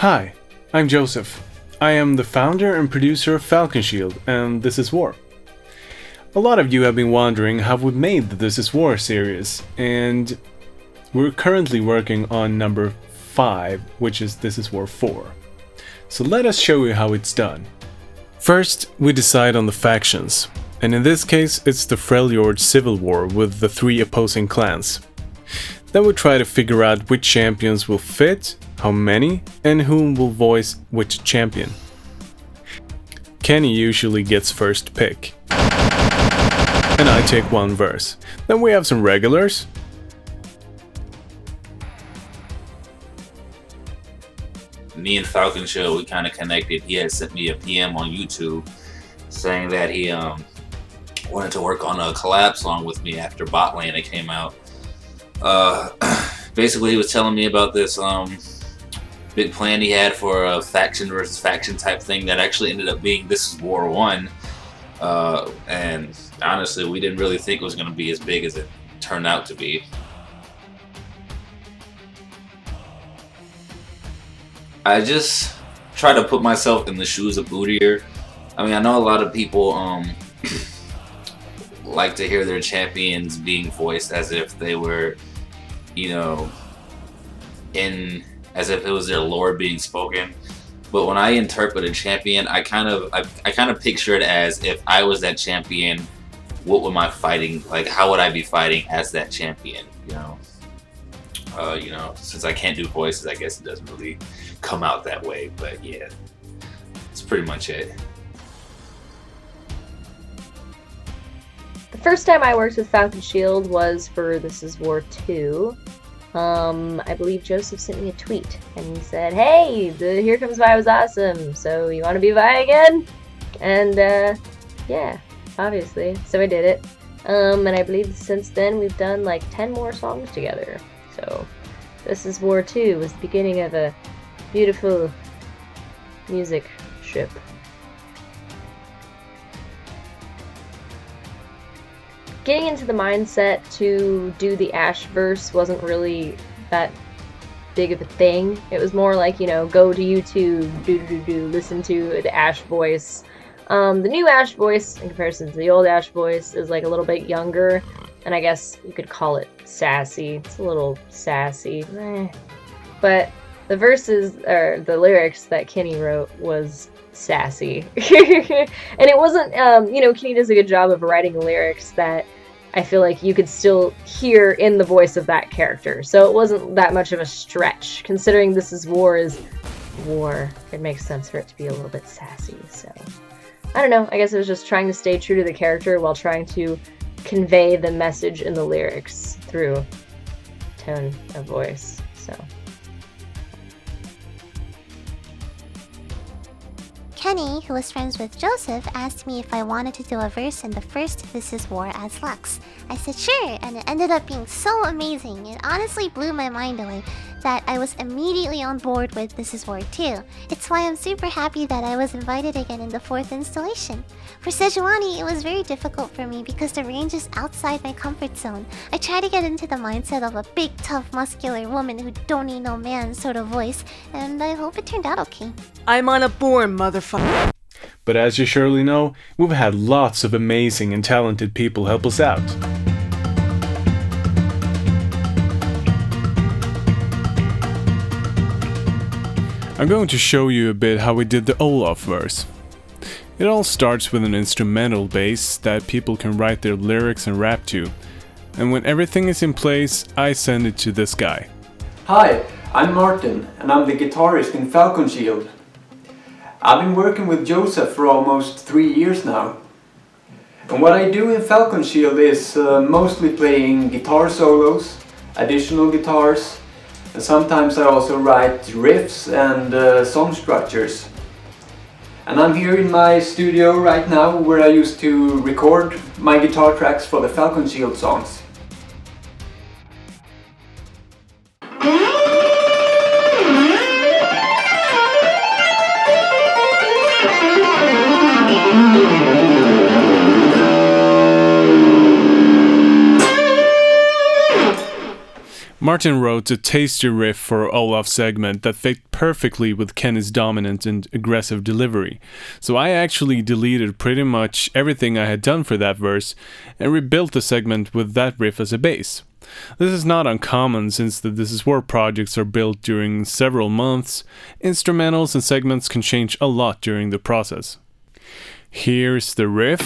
Hi, I'm Joseph. I am the founder and producer of Falconshield, and This Is War. A lot of you have been wondering how we made the This Is War series, and we're currently working on number 5, which is This Is War 4. So let us show you how it's done. First, we decide on the factions, and in this case it's the Freljord Civil War with the 3 opposing clans. Then we try to figure out which champions will fit, how many, and whom will voice which champion. Kenny usually gets first pick, and I take one verse. Then we have some regulars. Me and Falconshield, we kind of connected. He had sent me a PM on YouTube saying that he wanted to work on a collab song with me after Bot Lane it came out. Basically, he was telling me about this big plan he had for a faction versus faction type thing that actually ended up being This Is War 1. And honestly, we didn't really think it was going to be as big as it turned out to be. I just try to put myself in the shoes of Bootier. I mean, I know a lot of people like to hear their champions being voiced as if they were, you know, as if it was their lore being spoken. But when I interpret a champion, I kind of picture it as if I was that champion, what would my fighting, like how would I be fighting as that champion, you know? Since I can't do voices, I guess it doesn't really come out that way, but yeah, that's pretty much it. The first time I worked with Falconshield was for This Is War 2. I believe Joseph sent me a tweet and he said, "Hey, the Here Comes Vi was awesome, so you want to be Vi again?" And yeah, obviously, so I did it. And I believe since then we've done like 10 more songs together. So This Is War 2 was the beginning of a beautiful music ship. Getting into the mindset to do the Ash verse wasn't really that big of a thing. It was more like, go to YouTube, listen to the Ash voice. The new Ash voice, in comparison to the old Ash voice, is like a little bit younger, and I guess you could call it sassy. It's a little sassy. But the verses, or the lyrics that Kenny wrote was sassy. And it wasn't, Kenny does a good job of writing lyrics that I feel like you could still hear in the voice of that character. So it wasn't that much of a stretch. Considering This Is War is war, it makes sense for it to be a little bit sassy. So, I don't know. I guess it was just trying to stay true to the character while trying to convey the message in the lyrics through tone of voice. So. Kenny, who was friends with Joseph, asked me if I wanted to do a verse in the first This Is War as Lux. I said sure, and it ended up being so amazing. It honestly blew my mind away that I was immediately on board with This Is War 2. It's why I'm super happy that I was invited again in the 4th installation. For Sejuani, it was very difficult for me because the range is outside my comfort zone. I try to get into the mindset of a big, tough, muscular woman who don't need no man sort of voice, and I hope it turned out okay. I'm on a board, motherfucker. But as you surely know, we've had lots of amazing and talented people help us out. I'm going to show you a bit how we did the Olaf verse. It all starts with an instrumental bass that people can write their lyrics and rap to. And when everything is in place, I send it to this guy. Hi, I'm Martin, and I'm the guitarist in Falconshield. I've been working with Joseph for almost 3 years now. And what I do in Falconshield is mostly playing guitar solos, additional guitars, and sometimes I also write riffs and song structures. And I'm here in my studio right now where I used to record my guitar tracks for the Falconshield songs. Martin wrote a tasty riff for Olaf's segment that fit perfectly with Kenny's dominant and aggressive delivery, so I actually deleted pretty much everything I had done for that verse and rebuilt the segment with that riff as a base. This is not uncommon since the This Is War projects are built during several months. Instrumentals and segments can change a lot during the process. Here's the riff.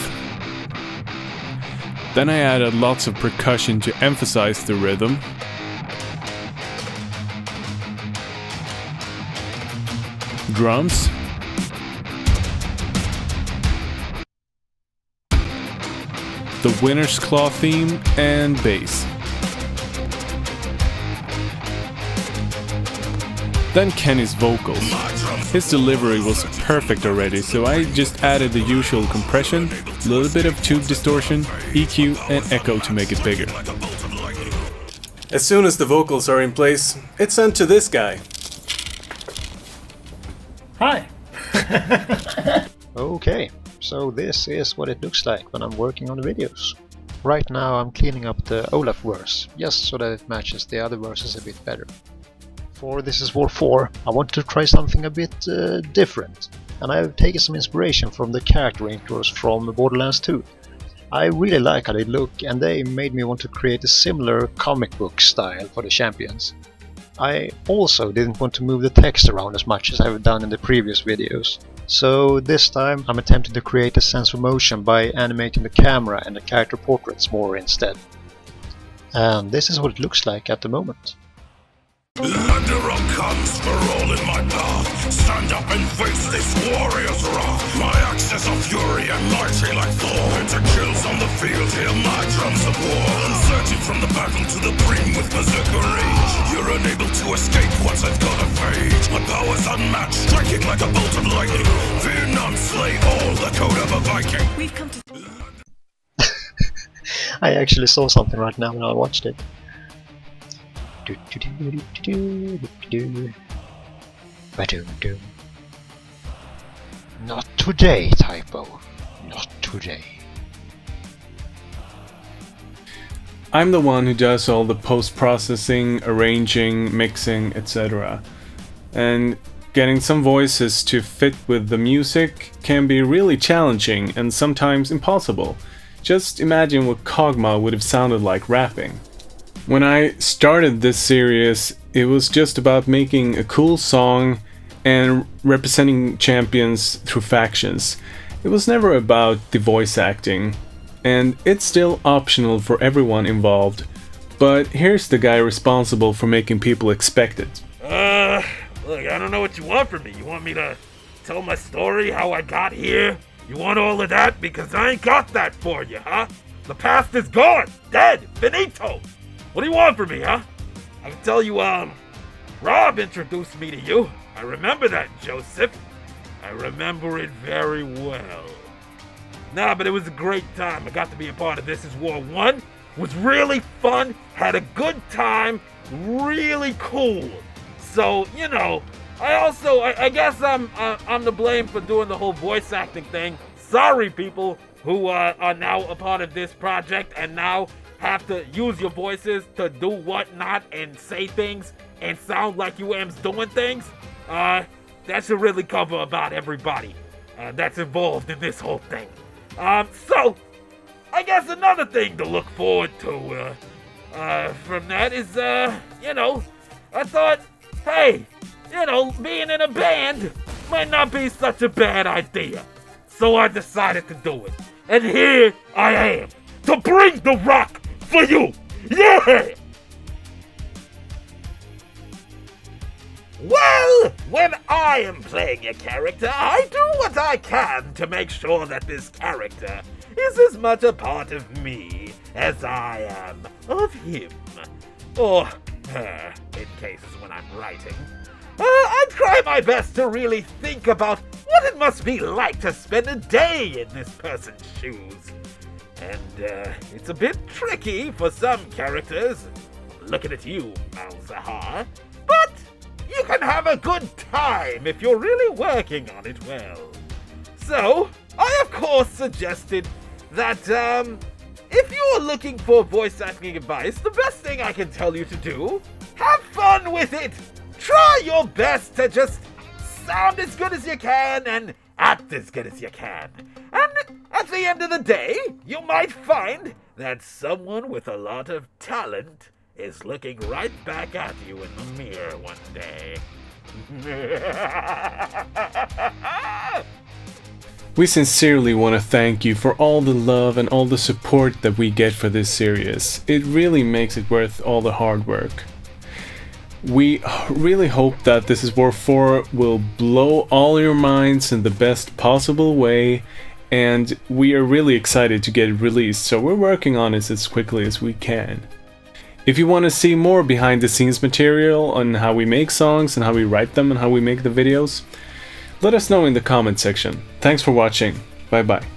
Then I added lots of percussion to emphasize the rhythm. Drums. The Winner's Claw theme and bass. Then Kenny's vocals. His delivery was perfect already, so I just added the usual compression, a little bit of tube distortion, EQ and echo to make it bigger. As soon as the vocals are in place, it's sent to this guy. Hi. Okay, so this is what it looks like when I'm working on the videos. Right now I'm cleaning up the Olaf verse, just so that it matches the other verses a bit better. For This Is War 4, I wanted to try something a bit different, and I've taken some inspiration from the character intros from Borderlands 2. I really like how they look, and they made me want to create a similar comic book style for the champions. I also didn't want to move the text around as much as I've done in the previous videos, so this time I'm attempting to create a sense of motion by animating the camera and the character portraits more instead. And this is what it looks like at the moment. Thunderer comes for all in my path. Stand up and face this warrior's wrath. My axes of fury and mighty like Thor. Pentakills on the field, hear my drums of war. Uncertain from the battle to the brim with berserker rage. You're unable to escape once I've got a fade. My power's unmatched, striking like a bolt of lightning. Fear none, slay all, the code of a Viking. We've come to... I actually saw something right now when I watched it. Not today, typo. Not today. I'm the one who does all the post-processing, arranging, mixing, etc. And getting some voices to fit with the music can be really challenging and sometimes impossible. Just imagine what Kog'Maw would have sounded like rapping. When I started this series, it was just about making a cool song and representing champions through factions. It was never about the voice acting, and it's still optional for everyone involved. But here's the guy responsible for making people expect it. Look, I don't know what you want from me. You want me to tell my story, how I got here? You want all of that? Because I ain't got that for you, huh? The past is gone, dead, finito. What do you want from me, huh? I can tell you, Rawb introduced me to you. I remember that, Joseph. I remember it very well. Nah, but it was a great time. I got to be a part of This Is War 1. It was really fun, had a good time, really cool. So, you know, I guess I'm to blame for doing the whole voice acting thing. Sorry, people who are now a part of this project and now have to use your voices to do whatnot and say things and sound like you am's doing things. That should really cover about everybody that's involved in this whole thing. So, I guess another thing to look forward to from that is, you know, I thought, hey, you know, being in a band might not be such a bad idea. So I decided to do it. And here I am, to bring the rock for you! Yeah! Well, when I am playing a character, I do what I can to make sure that this character is as much a part of me as I am of him. Or her, in cases when I'm writing. I try my best to really think about what it must be like to spend a day in this person's shoes. And it's a bit tricky for some characters, looking at you, Malzahar, but you can have a good time if you're really working on it well. So, I of course suggested that if you're looking for voice acting advice, the best thing I can tell you to do have fun with it. Try your best to just sound as good as you can and act as good as you can. And at the end of the day, you might find that someone with a lot of talent is looking right back at you in the mirror one day. We sincerely want to thank you for all the love and all the support that we get for this series. It really makes it worth all the hard work. We really hope that This Is War 4 will blow all your minds in the best possible way, and we are really excited to get it released, so we're working on it as quickly as we can. If you want to see more behind the scenes material on how we make songs and how we write them and how we make the videos, let us know in the comment section. Thanks for watching. Bye bye.